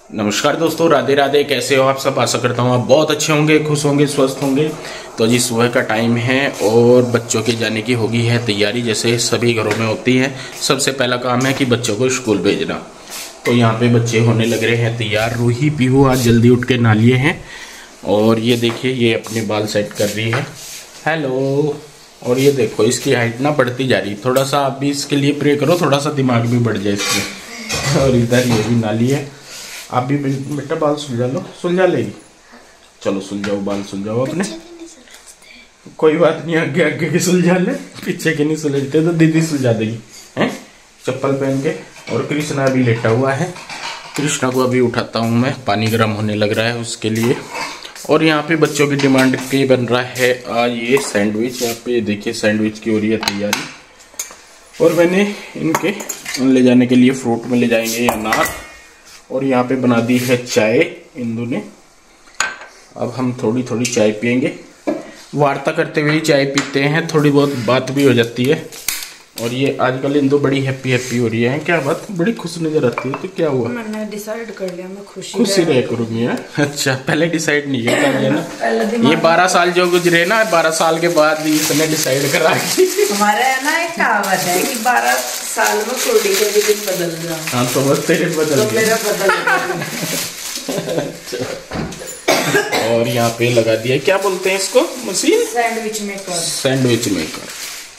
नमस्कार दोस्तों, राधे राधे। कैसे हो आप सब? आशा करता हूँ आप बहुत अच्छे होंगे, खुश होंगे, स्वस्थ होंगे। तो जी सुबह का टाइम है और बच्चों के जाने की होगी है तैयारी, जैसे सभी घरों में होती है। सबसे पहला काम है कि बच्चों को स्कूल भेजना। तो यहाँ पे बच्चे होने लग रहे हैं तैयार। रूही पीहू आज जल्दी उठ के नहा लिए हैं और ये देखिए ये अपने बाल सेट कर रही है। हेलो। और ये देखो इसकी हाइट ना बढ़ती जा रही। थोड़ा सा आप भी इसके लिए प्रे करो, थोड़ा सा दिमाग भी बढ़ जाए इसमें। और इधर ये भी नाली है। आप भी बेटा बाल सुलझा लो। सुलझा लेगी? चलो सुलझाओ, बाल सुलझाओ अपने। कोई बात नहीं, आगे आगे की सुलझा ले, पीछे के नहीं सुलझते तो दीदी सुलझा देगी। हैं चप्पल पहन के। और कृष्णा अभी लेटा हुआ है। कृष्णा को अभी उठाता हूँ मैं, पानी गर्म होने लग रहा है उसके लिए। और यहाँ पे बच्चों की डिमांड पे बन रहा है आज ये सैंडविच। यहाँ पे देखिए सैंडविच की हो रही है तैयारी। और मैंने इनके ले जाने के लिए फ्रूट में ले जाएंगे अनार। और यहाँ पे बना दी है चाय इंदु ने। अब हम थोड़ी थोड़ी चाय पियेंगे। वार्ता करते हुए ही चाय पीते हैं, थोड़ी बहुत बात भी हो जाती है। और ये आजकल इंदु बड़ी हैप्पी हो रही है। क्या बात, बड़ी खुश नजर आती है। तो क्या हुआ? मैंने डिसाइड कर लिया मैं खुशी रह करूंगी। अच्छा, पहले डिसाइड नहीं किया था ना। ये 12 साल जो गुजरे ना, 12 साल के बाद इसने डिसाइड करा। हमारे ना एक कहावत है कि 12 साल में कोड़ी के भी दिन बदल गया। हाँ तो बस तेरे बदल तो मेरा बदल और यहाँ पे लगा दिया, क्या बोलते हैं इसको, machine? Sandwich maker. Sandwich maker,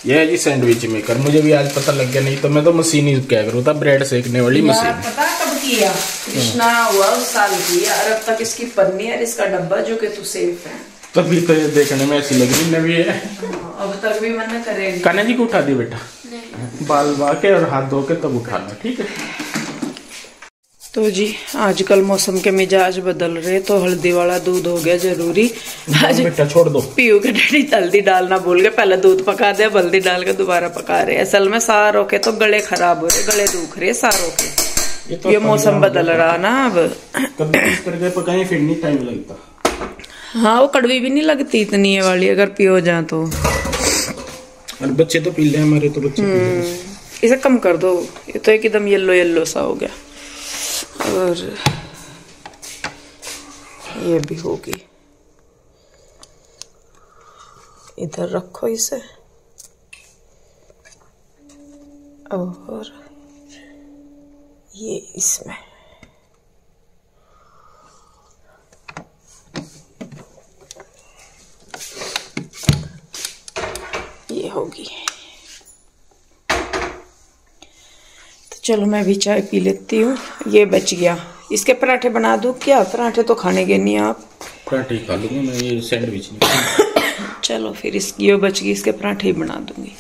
ये है जी सैंडविच मेकर। मुझे भी आज पता लग गया, नहीं तो मैं तो मशीन यूज क्या करूँ था, ब्रेड सेकने वाली मशीन। पता कब किया? कृष्णा हुआ उस साल की, और अब तक इसकी पन्नी और इसका डब्बा जो कि तू सेफ है। तभी तो ये देखने में ऐसी लग रही नवी है। अब तक भी मन करेगी। कान्हा जी को उठा दी बेटा, बाल बा के और हाथ धो के तब उठाना, ठीक है? तो जी आजकल मौसम के मिजाज बदल रहे, तो हल्दी वाला दूध हो गया जरूरी। आज बेटा छोड़ दो। पीयू के डैडी हल्दी डालना भूल गए, पहले दूध पका दिया, हल्दी डाल के दोबारा पका रहे। असल में सारों के तो गले खराब हो रहे, गले दुख रहे सारों के। ये मौसम बदल रहा ना अब। कभी इस करके पकाए फिर नहीं टाइम लगता। हाँ वो कड़वी भी नहीं लगती इतनी ये वाली, अगर पियो जाए तो। और बच्चे तो पी ले, हमारे तो बच्चे पी ले। इसे कम कर दो, ये तो एकदम येलो येलो सा हो गया। और ये भी होगी, इधर रखो इसे। और ये इसमें ये होगी। चलो मैं भी चाय पी लेती हूँ। ये बच गया, इसके पराठे बना दूँ क्या? पराठे तो खाने के नहीं आप। पराठे खा लूंगा मैं, ये सैंडविच नहीं। चलो फिर इसकी ये बच गई, इसके पराठे ही बना दूंगी।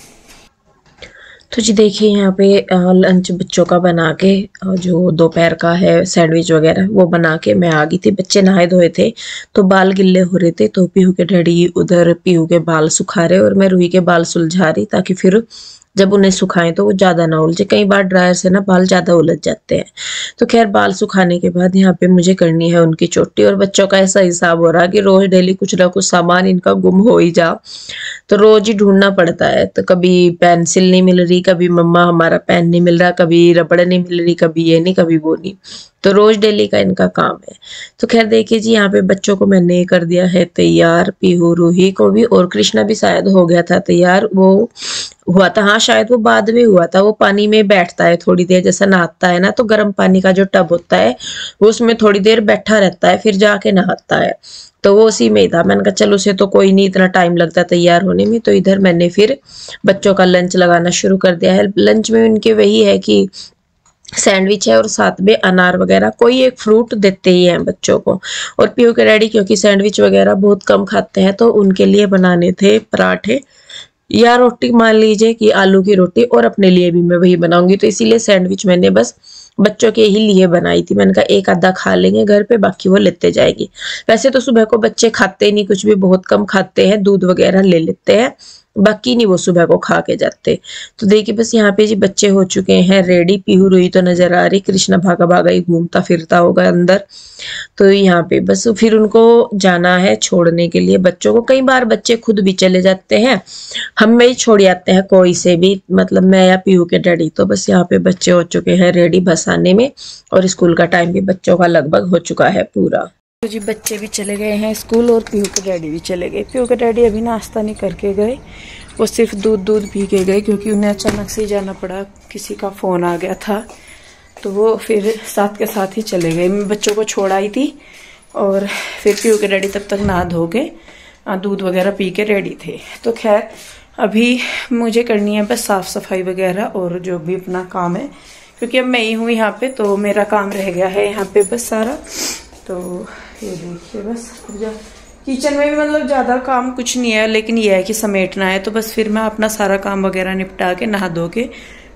तो जी देखिए यहाँ पे लंच बच्चों का बना के, जो दोपहर का है सैंडविच वगैरह वो बना के मैं आ गई थी। बच्चे नहाए धोए थे तो बाल गिल्ले हो रहे थे, तो पीहू के डैडी उधर पीहू के बाल सुखा रहे और मैं रूही के बाल सुलझा रही, ताकि फिर जब उन्हें सुखाएं तो वो ज़्यादा ना उलझे। कई बार ड्रायर से ना बाल ज़्यादा उलझ जाते हैं। तो खैर बाल सुखाने के बाद यहाँ पे मुझे करनी है उनकी चोटी। और बच्चों का ऐसा हिसाब हो रहा कि रोज डेली कुछ ना कुछ सामान इनका गुम हो ही जा, तो रोज ही ढूंढना पड़ता है। तो कभी पेंसिल नहीं मिल रही, कभी मम्मा हमारा पेन नहीं मिल रहा, कभी रबड़ नहीं मिल रही, कभी ये नहीं कभी वो नहीं। तो रोज डेली का इनका काम है। तो खैर देखिए जी यहाँ पे बच्चों को मैंने कर दिया है तैयार, पीहू रूही को भी, और कृष्णा भी शायद हो गया था तैयार। वो हुआ था, हाँ शायद वो बाद में हुआ था। वो पानी में बैठता है थोड़ी देर, जैसा नहाता है ना, तो गर्म पानी का जो टब होता है वो उसमें थोड़ी देर बैठा रहता है, फिर जाके नहाता है। तो वो उसी में ही था। मैंने कहा चलो उसे तो कोई नहीं, इतना टाइम लगता तैयार होने में। तो इधर मैंने फिर बच्चों का लंच लगाना शुरू कर दिया है। लंच में उनके वही है कि सैंडविच है और साथ में अनार वगैरह, कोई एक फ्रूट देते ही हैं बच्चों को। और पीहू के डैडी क्योंकि सैंडविच वगैरह बहुत कम खाते हैं, तो उनके लिए बनाने थे पराठे या रोटी, मान लीजिए कि आलू की रोटी, और अपने लिए भी मैं वही बनाऊंगी। तो इसीलिए सैंडविच मैंने बस बच्चों के ही लिए बनाई थी। मैंने कहा एक आधा खा लेंगे घर पे, बाकी वो लेते जाएगी। वैसे तो सुबह को बच्चे खाते नहीं कुछ भी, बहुत कम खाते हैं, दूध वगैरह ले लेते हैं। बाकी नहीं वो सुबह को खा के जाते। तो देखिए बस यहाँ पे जी बच्चे हो चुके हैं रेडी। पीहू रुई तो नजर आ रही, कृष्णा भागा भागा ही घूमता फिरता होगा अंदर। तो यहाँ पे बस फिर उनको जाना है छोड़ने के लिए बच्चों को। कई बार बच्चे खुद भी चले जाते हैं, हम में ही छोड़ आते हैं कोई से भी, मतलब मैं या पीहू के डैडी। तो बस यहाँ पे बच्चे हो चुके हैं रेडी बस आने में, और स्कूल का टाइम भी बच्चों का लगभग हो चुका है पूरा। तो जी बच्चे भी चले गए हैं स्कूल और पीहू के डैडी भी चले गए। पीहू के डैडी अभी नाश्ता नहीं करके गए, वो सिर्फ दूध पी के गए, क्योंकि उन्हें अचानक से जाना पड़ा, किसी का फोन आ गया था, तो वो फिर साथ के साथ ही चले गए। मैं बच्चों को छोड़ आई थी और फिर पीहू के डैडी तब तक नहा धो के दूध वगैरह पी के रेडी थे। तो खैर अभी मुझे करनी है बस साफ सफाई वगैरह और जो भी अपना काम है, क्योंकि अब मैं ही हूँ यहाँ पे, तो मेरा काम रह गया है यहाँ पे बस सारा। तो ये देखिए बस किचन में भी मतलब ज्यादा काम कुछ नहीं है, लेकिन ये है कि समेटना है। तो बस फिर मैं अपना सारा काम वगैरह निपटा के नहा धो के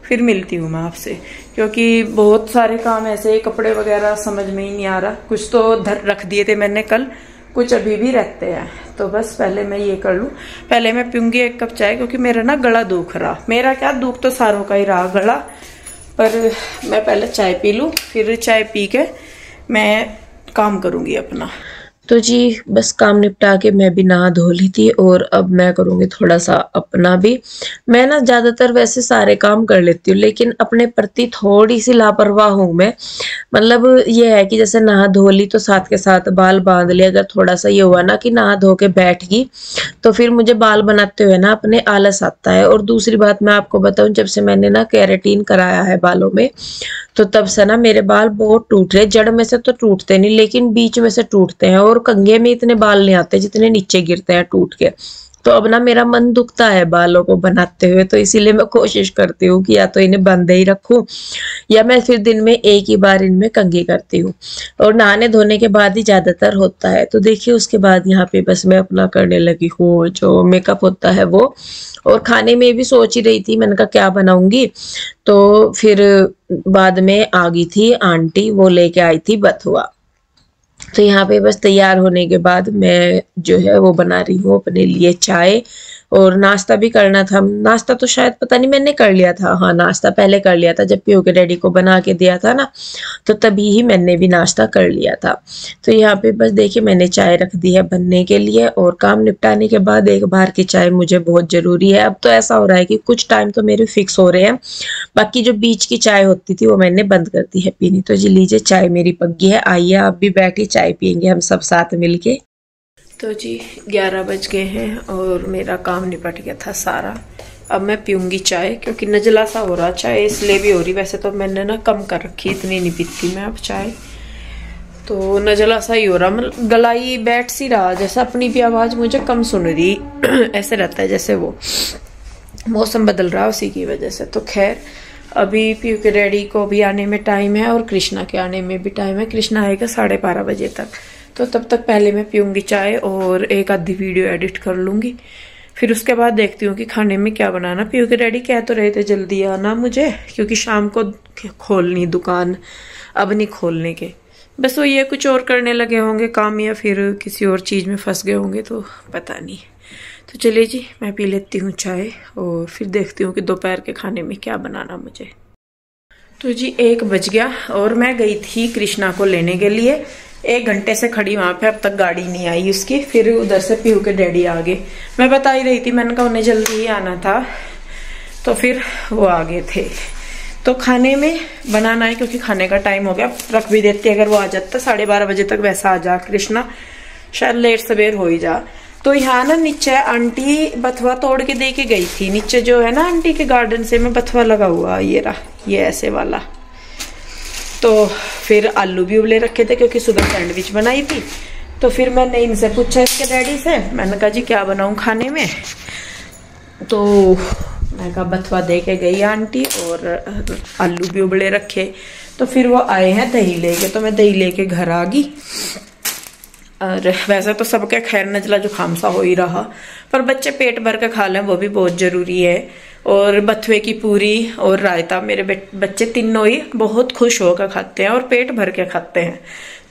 फिर मिलती हूँ मैं आपसे, क्योंकि बहुत सारे काम ऐसे कपड़े वगैरह समझ में ही नहीं आ रहा। कुछ तो रख दिए थे मैंने कल, कुछ अभी भी रहते हैं। तो बस पहले मैं ये कर लूँ, पहले मैं पीऊंगी 1 कप चाय, क्योंकि मेरा ना गला दुख रहा, मेरा क्या दुख तो सारों का ही रहा गला, पर मैं पहले चाय पी लूँ, फिर चाय पी के मैं काम करूंगी अपना। तो जी बस काम निपटा के मैं भी नहा धो ली थी, और अब मैं करूंगी थोड़ा सा अपना भी। मैं ना ज्यादातर वैसे सारे काम कर लेती हूँ, लेकिन अपने प्रति थोड़ी सी लापरवाह हूँ मैं। मतलब ये है कि जैसे नहा धो ली तो साथ के साथ बाल बांध लिया। अगर थोड़ा सा ये हुआ ना कि नहा धो के बैठ गई, तो फिर मुझे बाल बनाते हुए ना अपने आलस आता है। और दूसरी बात मैं आपको बताऊं, जब से मैंने ना केराटिन कराया है बालों में, तो तब से ना मेरे बाल बहुत टूट रहे। जड़ में से तो टूटते नहीं, लेकिन बीच में से टूटते हैं, और कंघे में इतने बाल नहीं आते जितने नीचे गिरते हैं टूट के। तो अब ना मेरा मन दुखता है बालों को बनाते हुए, तो इसीलिए मैं कोशिश करती हूँ कि या तो इन्हें बंधे ही रखूं, या मैं फिर दिन में एक ही बार इनमें कंघी करती हूँ। और नहाने धोने के बाद ही ज्यादातर होता है। तो देखिए उसके बाद यहाँ पे बस मैं अपना करने लगी हूँ जो मेकअप होता है वो। और खाने में भी सोच ही रही थी, मैंने कहा क्या बनाऊंगी। तो फिर बाद में आ गई थी आंटी, वो लेके आई थी बथुआ। तो यहाँ पे बस तैयार होने के बाद मैं जो है वो बना रही हूँ अपने लिए चाय, और नाश्ता भी करना था। नाश्ता तो शायद पता नहीं मैंने कर लिया था, हाँ नाश्ता पहले कर लिया था, जब पीहू के डैडी को बना के दिया था ना, तो तभी ही मैंने भी नाश्ता कर लिया था। तो यहाँ पे बस देखिए मैंने चाय रख दी है बनने के लिए, और काम निपटाने के बाद एक बार की चाय मुझे बहुत जरूरी है। अब तो ऐसा हो रहा है कि कुछ टाइम तो मेरे फिक्स हो रहे हैं, बाकी जो बीच की चाय होती थी वो मैंने बंद कर दी है पीनी। तो जी लीजिए चाय मेरी पक गई है, आइए आप भी बैठिए, चाय पियेंगे हम सब साथ मिलके। तो जी 11 बज गए हैं और मेरा काम निपट गया था सारा। अब मैं पीऊंगी चाय, क्योंकि नजला सा हो रहा, चाय इसलिए भी हो रही। वैसे तो मैंने ना कम कर रखी, इतनी नहीं पीती मैं अब चाय, तो नजला सा ही हो रहा, मतलब गलाई बैठ सी रहा, जैसा अपनी भी आवाज मुझे कम सुन रही ऐसे रहता है, जैसे वो मौसम बदल रहा उसी की वजह से। तो खैर अभी पीहू के डैडी को भी आने में टाइम है, और कृष्णा के आने में भी टाइम है। कृष्णा आएगा 12:30 बजे तक, तो तब तक पहले मैं पीऊंगी चाय और एक आधी वीडियो एडिट कर लूंगी। फिर उसके बाद देखती हूँ कि खाने में क्या बनाना। पीहू के डैडी कह तो रहे थे जल्दी आना मुझे, क्योंकि शाम को खोलनी दुकान, अब नहीं खोलने के। बस वो ये कुछ और करने लगे होंगे काम, या फिर किसी और चीज में फंस गए होंगे, तो पता नहीं। तो चलिए जी मैं पी लेती हूँ चाय, और फिर देखती हूँ कि दोपहर के खाने में क्या बनाना मुझे। तो जी 1 बज गया और मैं गई थी कृष्णा को लेने के लिए। 1 घंटे से खड़ी वहां पे, अब तक गाड़ी नहीं आई उसकी। फिर उधर से पीहू के डैडी आ गए, मैं बता ही रही थी, मैंने कहा उन्हें जल्दी ही आना था, तो फिर वो आ गए थे। तो खाने में बनाना है, क्योंकि खाने का टाइम हो गया, रख भी देती अगर वो आ जाता 12:30 बजे तक। वैसा आ जा कृष्णा, शायद लेट सवेर हो ही जा। तो यहाँ ना नीचे आंटी बथुआ तोड़ के दे के गई थी, नीचे जो है ना आंटी के गार्डन से में बथुआ लगा हुआ, ये रहा, ये ऐसे वाला। तो फिर आलू भी उबले रखे थे, क्योंकि सुबह सैंडविच बनाई थी। तो फिर मैंने इनसे पूछा इसके डैडी से, मैंने कहा जी क्या बनाऊं खाने में। तो मैं कहा बथुआ दे के गई आंटी, और आलू भी उबले रखे। तो फिर वो आए हैं दही लेके, तो मैं दही लेके घर आ गई। और वैसे तो सबके खैर नजला जुकाम सा हो ही रहा, पर बच्चे पेट भर के खा लें वो भी बहुत जरूरी है। और बथुए की पूरी और रायता मेरे बच्चे तीनों ही बहुत खुश होकर खाते हैं और पेट भर के खाते हैं।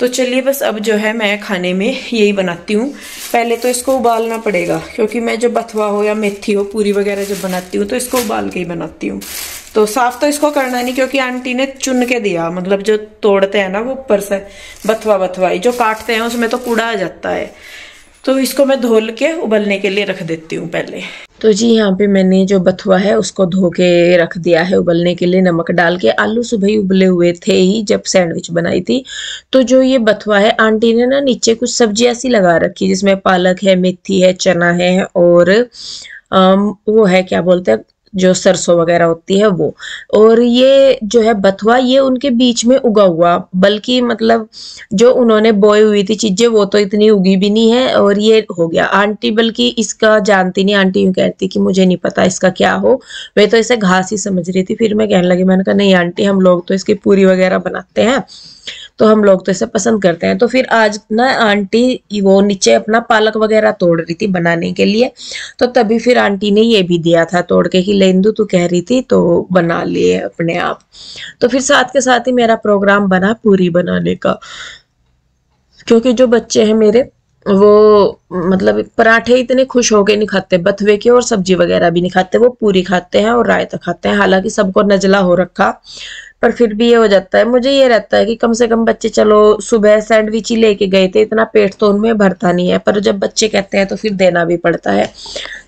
तो चलिए बस अब जो है मैं खाने में यही बनाती हूँ। पहले तो इसको उबालना पड़ेगा, क्योंकि मैं जो बथुआ हो या मेथी हो पूरी वगैरह जब बनाती हूँ तो इसको उबाल के ही बनाती हूँ। तो साफ तो इसको करना नहीं, क्योंकि आंटी ने चुन के दिया, मतलब जो तोड़ते हैं ना वो ऊपर से बथुआ जो काटते हैं उसमें तो कूड़ा आ जाता है। तो इसको मैं धोल के उबलने के लिए रख देती हूँ पहले। तो जी यहाँ पे मैंने जो बथुआ है उसको धो के रख दिया है उबलने के लिए नमक डाल के। आलू सुबह ही उबले हुए थे ही जब सैंडविच बनाई थी। तो जो ये बथुआ है आंटी ने ना नीचे कुछ सब्जियां सी लगा रखी, जिसमें पालक है, मेथी है, चना है और वो है क्या बोलते हैं जो सरसों वगैरह होती है वो। और ये जो है बथुआ ये उनके बीच में उगा हुआ, बल्कि मतलब जो उन्होंने बोई हुई थी चीजें वो तो इतनी उगी भी नहीं है और ये हो गया। आंटी बल्कि इसका जानती नहीं, आंटी यूं कहती कि मुझे नहीं पता इसका क्या हो, वे तो इसे घास ही समझ रही थी। फिर मैं कहने लगी, मैंने कहा नहीं आंटी हम लोग तो इसकी पूरी वगैरह बनाते हैं, तो हम लोग तो इसे पसंद करते हैं। तो फिर आज ना आंटी वो नीचे अपना पालक वगैरह तोड़ रही थी बनाने के लिए, तो तभी फिर आंटी ने ये भी दिया था तोड़ के कि लेंदू तू कह रही थी तो बना लिए अपने आप। तो फिर साथ के साथ ही मेरा प्रोग्राम बना पूरी बनाने का, क्योंकि जो बच्चे हैं मेरे वो मतलब पराठे इतने खुश होके नहीं खाते बथुए के, और सब्जी वगैरह भी नहीं खाते, वो पूरी खाते हैं और रायता खाते हैं। हालांकि सबको नजला हो रखा, पर फिर भी ये हो जाता है, मुझे ये रहता है कि कम से कम बच्चे चलो सुबह सैंडविच ही लेके गए थे, इतना पेट तो उनमें भरता नहीं है, पर जब बच्चे कहते हैं तो फिर देना भी पड़ता है।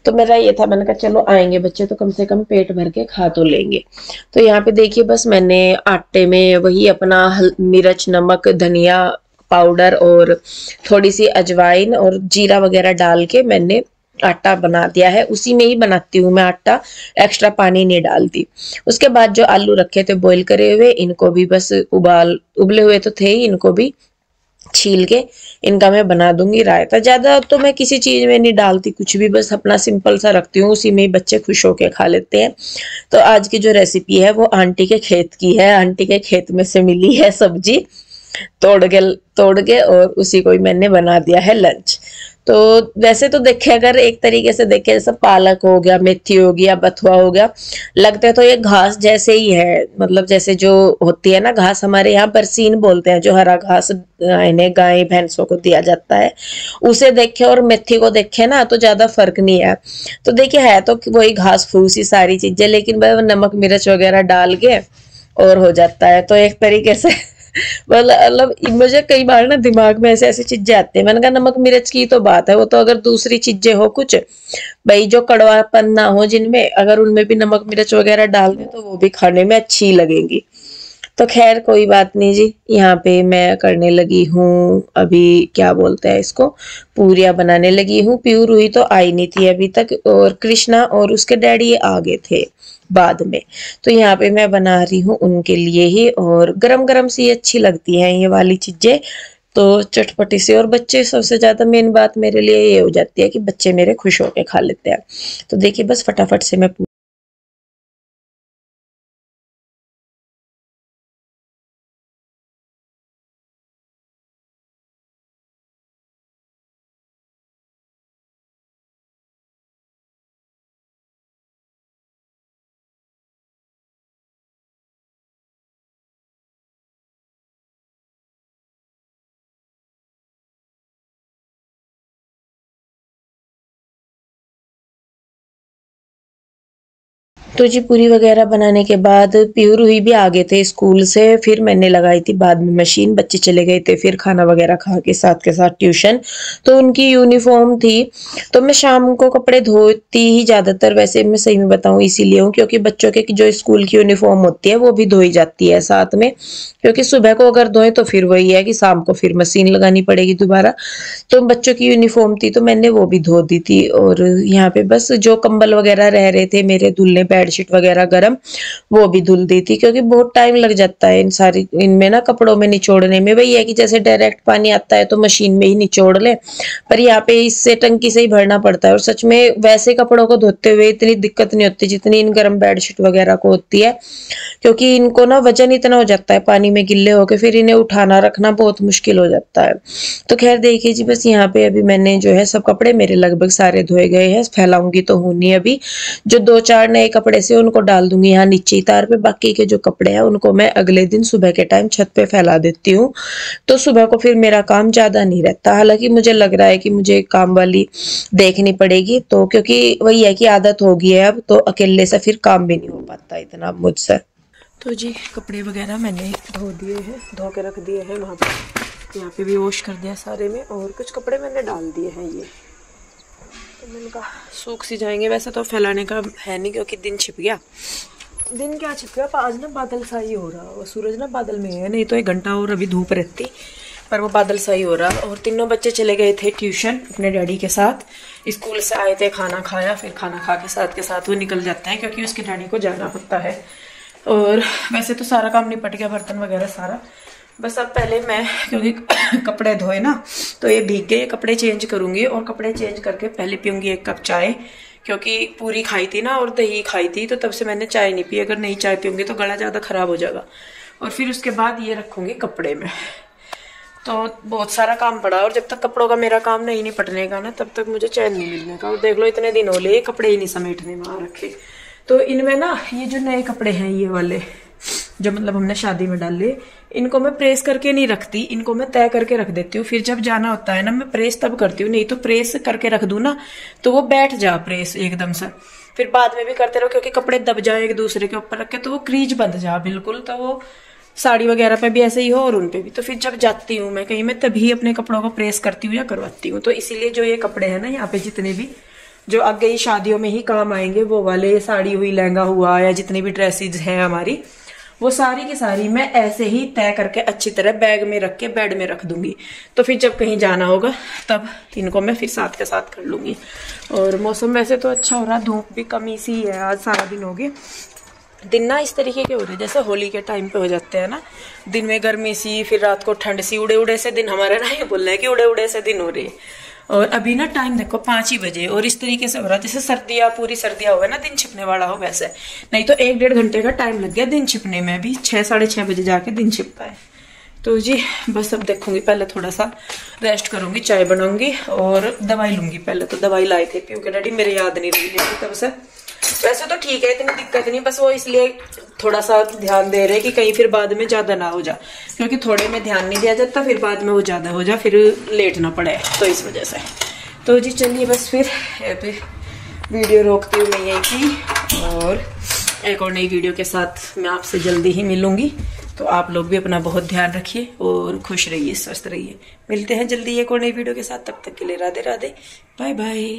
तो मेरा ये था, मैंने कहा चलो आएंगे बच्चे तो कम से कम पेट भर के खा तो लेंगे। तो यहाँ पे देखिए बस मैंने आटे में वही अपना मिर्च, नमक, धनिया पाउडर और थोड़ी सी अजवाइन और जीरा वगैरह डाल के मैंने आटा बना दिया है। उसी में ही बनाती हूँ मैं आटा, एक्स्ट्रा पानी नहीं डालती। उसके बाद जो आलू रखे थे बॉईल करे हुए, इनको भी बस उबले हुए तो थे ही, इनको भी छील के इनका मैं बना दूंगी रायता। ज्यादा तो मैं किसी चीज में नहीं डालती कुछ भी, बस अपना सिंपल सा रखती हूँ, उसी में ही बच्चे खुश होके खा लेते हैं। तो आज की जो रेसिपी है वो आंटी के खेत की है, आंटी के खेत में से मिली है सब्जी तोड़ के और उसी को ही मैंने बना दिया है लंच। तो वैसे तो देखे अगर एक तरीके से देखे, जैसे पालक हो गया, मेथी हो गया, बथुआ हो गया, लगता है तो ये घास जैसे ही है, मतलब जैसे जो होती है ना घास, हमारे यहाँ बरसीन बोलते हैं, जो हरा घास इन्हें गाय भैंसों को दिया जाता है, उसे देखे और मेथी को देखे ना तो ज्यादा फर्क नहीं है। तो देखिए है तो वही घास फूस ही सारी चीजें, लेकिन नमक मिर्च वगैरह डाल के और हो जाता है। तो एक तरीके से मतलब मुझे कई बार ना दिमाग में ऐसे ऐसी चीजें आती है, मैंने कहा नमक मिर्च की तो बात है, वो तो अगर दूसरी चीजें हो कुछ भाई जो कड़वापन ना हो जिनमें, अगर उनमें भी नमक मिर्च वगैरह डाल दें तो वो भी खाने में अच्छी लगेंगी। तो खैर कोई बात नहीं जी। यहाँ पे मैं करने लगी हूँ अभी, क्या बोलते हैं इसको, पूरियां बनाने लगी हूँ। प्यूर हुई तो आई नहीं थी अभी तक, और कृष्णा और उसके डैडी आ गए थे बाद में। तो यहाँ पे मैं बना रही हूँ उनके लिए ही, और गरम गरम सी अच्छी लगती हैं ये वाली चीजें, तो चटपटी सी। और बच्चे सबसे ज्यादा मेन बात मेरे लिए ये हो जाती है कि बच्चे मेरे खुश होकर खा लेते हैं। तो देखिए बस फटाफट से मैं तो जी पूरी वगैरह बनाने के बाद प्यूर हुई भी आ गए थे स्कूल से, फिर मैंने लगाई थी बाद में मशीन, बच्चे चले गए थे फिर खाना वगैरह खा के साथ ट्यूशन। तो उनकी यूनिफॉर्म थी, तो मैं शाम को कपड़े धोती ही ज्यादातर, वैसे मैं सही में बताऊं इसीलिए हूँ क्योंकि बच्चों के जो स्कूल की यूनिफॉर्म होती है वो भी धोई जाती है साथ में, क्योंकि सुबह को अगर धोए तो फिर वही है कि शाम को फिर मशीन लगानी पड़ेगी दोबारा। तो बच्चों की यूनिफॉर्म थी तो मैंने वो भी धो दी थी। और यहाँ पे बस जो कंबल वगैरह रह रहे थे मेरे धुलने बेडशीट वगैरह गर्म, वो भी धुल दी थी, क्योंकि बहुत टाइम लग जाता है इनमें ना कपड़ों में निचोड़ने में। वही है कि जैसे डायरेक्ट पानी आता है तो मशीन में ही निचोड़ ले, पर यहाँ पे इससे टंकी से ही भरना पड़ता है। और सच में वैसे कपड़ों को धोते हुए इतनी दिक्कत नहीं होती जितनी इन गर्म बेडशीट वगैरह को होती है, क्योंकि इनको ना वजन इतना हो जाता है पानी में गिल्ले होके, फिर इन्हें उठाना रखना बहुत मुश्किल हो जाता है। तो खैर देखिए जी, बस यहाँ पे अभी मैंने जो है सब कपड़े मेरे लगभग सारे धोए गए हैं, फैलाऊंगी तो हूं नहीं अभी। जो 2-4 नए कपड़े से उनको डाल दूंगी यहाँ नीचे ही तार पे, बाकी के जो कपड़े हैं उनको मैं अगले दिन सुबह के टाइम छत पे फैला देती हूँ, तो सुबह को फिर मेरा काम ज्यादा नहीं रहता। हालांकि मुझे लग रहा है कि मुझे काम वाली देखनी पड़ेगी, तो क्योंकि वही है कि आदत हो गई है अब, तो अकेले से फिर काम भी नहीं हो पाता इतना मुझसे। तो जी कपड़े वगैरह मैंने धो दिए हैं, धो के रख दिए हैं वहाँ पे, यहाँ पे भी वॉश कर दिया सारे में, और कुछ कपड़े मैंने डाल दिए हैं ये, तो मैंने कहा सूख सी जाएंगे। वैसे तो फैलाने का है नहीं, क्योंकि दिन छिप गया। दिन क्या छिप गया, आज ना बादल सा ही हो रहा, वो सूरज ना बादल में है, नहीं तो 1 घंटा और अभी धूप रहती, पर वो बादल सा ही हो रहा। और तीनों बच्चे चले गए थे ट्यूशन अपने डैडी के साथ, स्कूल से आए थे, खाना खाया, फिर खाना खा के साथ वो निकल जाते हैं, क्योंकि उसके डैडी को जाना होता है। और वैसे तो सारा काम निपट गया, बर्तन वगैरह सारा, बस अब पहले मैं, क्योंकि कपड़े धोए ना तो ये भीग गए, कपड़े चेंज करूंगी, और कपड़े चेंज करके पहले पीऊंगी 1 कप चाय, क्योंकि पूरी खाई थी ना और दही खाई थी, तो तब से मैंने चाय नहीं पी। अगर नहीं चाय पीऊंगी तो गला ज्यादा खराब हो जाएगा। और फिर उसके बाद ये रखूंगी कपड़े में। तो बहुत सारा काम पड़ा, और जब तक कपड़ों का मेरा काम नहीं निपटने का ना, तब तक मुझे चैन नहीं मिलने का। और देख लो इतने दिन हो ले कपड़े ही नहीं समेटने में आ रखे। तो इनमें ना ये जो नए कपड़े हैं ये वाले, जो मतलब हमने शादी में डाल लिए, इनको मैं प्रेस करके नहीं रखती, इनको मैं तय करके रख देती हूँ। फिर जब जाना होता है ना, मैं प्रेस तब करती हूँ, नहीं तो प्रेस करके रख दूं ना तो वो बैठ जा प्रेस एकदम से, फिर बाद में भी करते रहो, क्योंकि कपड़े दब जाए एक दूसरे के ऊपर रख के तो वो क्रीज बंध जा बिल्कुल, तो वो साड़ी वगैरह पे भी ऐसे ही हो और उन पे भी। तो फिर जब जाती हूँ मैं कहीं, मैं तभी अपने कपड़ों को प्रेस करती हूँ या करवाती हूँ। तो इसीलिए जो ये कपड़े हैं ना यहाँ पे, जितने भी जो आगे ही शादियों में ही काम आएंगे, वो वाले साड़ी हुई, लहंगा हुआ, या जितनी भी ड्रेसेज हैं हमारी, वो सारी की सारी मैं ऐसे ही तय करके अच्छी तरह बैग में रख के बेड में रख दूंगी। तो फिर जब कहीं जाना होगा तब इनको मैं फिर साथ के साथ कर लूंगी। और मौसम वैसे तो अच्छा हो रहा, धूप भी कमी सी है, आज सारा दिन हो गया। दिन ना इस तरीके के हो रहे जैसे होली के टाइम पे हो जाते हैं ना, दिन में गर्मी सी, फिर रात को ठंड सी, उड़े उड़े से दिन, हमारे ना ये बोल रहे हैं कि उड़े उड़े से दिन हो रहे। और अभी ना टाइम देखो 5 ही बजे, और इस तरीके से हो रहा जैसे सर्दियां, पूरी सर्दियां हो ना, दिन छिपने वाला हो वैसे। नहीं तो 1-1.5 घंटे का टाइम लग गया दिन छिपने में, अभी 6-6:30 बजे जाके दिन छिपता है। तो जी बस अब देखूंगी, पहले थोड़ा सा रेस्ट करूंगी, चाय बनाऊंगी और दवाई लूंगी। पहले तो दवाई लाए थे क्योंकि डैडी मेरे याद नहीं रही थी तब से। वैसे तो ठीक है, इतनी दिक्कत नहीं, बस वो इसलिए थोड़ा सा ध्यान दे रहे कि कहीं फिर बाद में ज्यादा ना हो जा, क्योंकि थोड़े में ध्यान नहीं दिया जाता, फिर बाद में वो ज्यादा हो जा, फिर लेट ना पड़े, तो इस वजह से। तो जी चलिए बस फिर पे वीडियो रोकती हूँ मैं यहीं की, और एक और नई वीडियो के साथ मैं आपसे जल्दी ही मिलूंगी। तो आप लोग भी अपना बहुत ध्यान रखिए और खुश रहिए, स्वस्थ रहिए। मिलते हैं जल्दी एक और नई वीडियो के साथ, तब तक के लिए राधे राधे, बाय बाय।